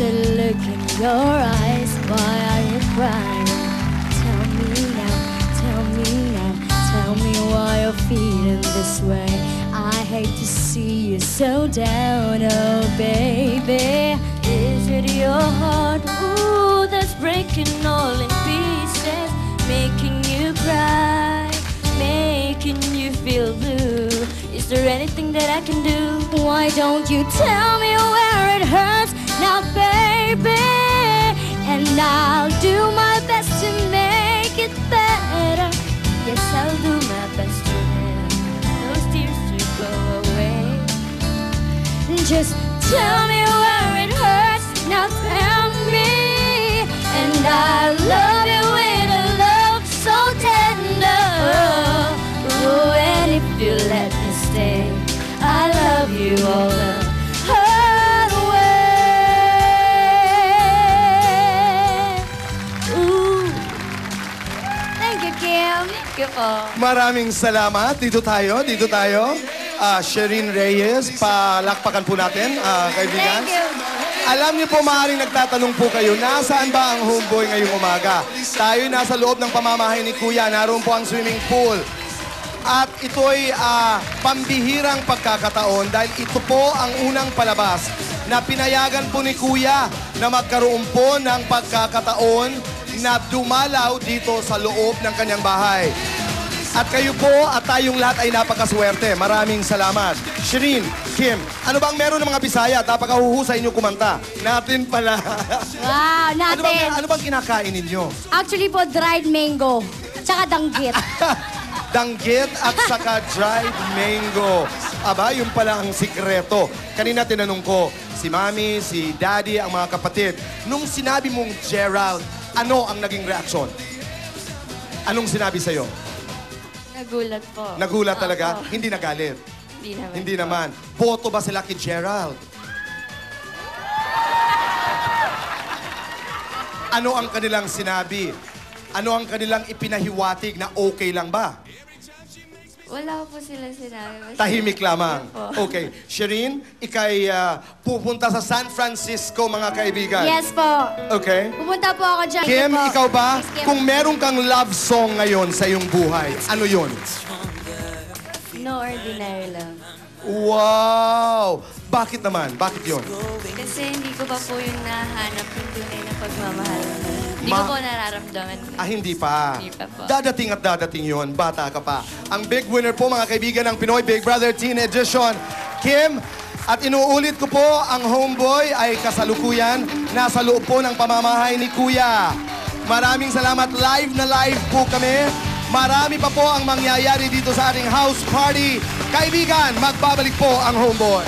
a look in your eyes. Why are you crying? Tell me now, tell me now, tell me why you're feeling this way. I hate to see you so down, oh baby. Is it your heart, ooh, that's breaking all in pieces, making you cry, making you feel blue? Is there anything that I can do? Why don't you tell me where it hurts now, baby? And I'll do my best to make it better. Yes, I'll do my best to make those tears to go away. Just tell me where it hurts now, tell me. And I love you with a love so tender. Oh, and if you let me stay, I love you all the way. Ooh. Thank you, Kim. Thank you po. Maraming salamat. Dito tayo, dito tayo. Shereen Reyes, palakpakan po natin, kaibigan. Thank you. Alam niyo po, maaaring nagtatanong po kayo, nasaan ba ang homeboy ngayong umaga? Tayo'y nasa loob ng pamamahay ni Kuya. Naroon po ang swimming pool. At ito'y pambihirang pagkakataon dahil ito po ang unang palabas na pinayagan po ni Kuya na magkaroon po ng pagkakataon na dumalaw dito sa loob ng kanyang bahay. At kayo po at tayong lahat ay napakaswerte. Maraming salamat. Shereen, Kim, ano bang meron ng mga Bisaya? Napakahuhusay inyo kumanta. Natin pala. Wow, natin. Ano bang kinakain ninyo? Actually po, dried mango. Tsaka danggit. Danggit at saka dried mango. Aba, yun pala ang sikreto. Kanina tinanong ko, si Mami, si Daddy, ang mga kapatid. Nung sinabi mong Gerald, ano ang naging reaksyon? Anong sinabi sa'yo? Nagulat po. Nagulat talaga? Opo. Hindi nagalit? Hindi naman. Hindi naman. Boto ba sila kay Gerald? Ano ang kanilang sinabi? Ano ang kanilang ipinahiwatig na okay lang ba? Wala po sila sinabi. Tahimik lamang. Opo. Okay. Shereen, ikay pupunta sa San Francisco, mga kaibigan. Yes po. Okay. Pupunta po ako dyan. Kim, po. ikaw ba? Yes, Kim. Kung meron kang love song ngayon sa iyong buhay, ano yun? No Ordinary Love. Wow! Bakit naman? Bakit yun? Kasi hindi ko pa po yung nahanap yung tunay na pagmamahal. Hindi ko po nararamdaman. Hindi pa. Hindi pa po. Dadating at dadating yun. Bata ka pa. Ang big winner po, mga kaibigan ng Pinoy Big Brother Teen Edition, Kim. At inuulit ko po, ang homeboy ay kasalukuyan nasa loob po ng pamamahay ni Kuya. Maraming salamat. Live na live po kami. Marami pa po ang mangyayari dito sa ating house party. Kaibigan, magbabalik po ang homeboy.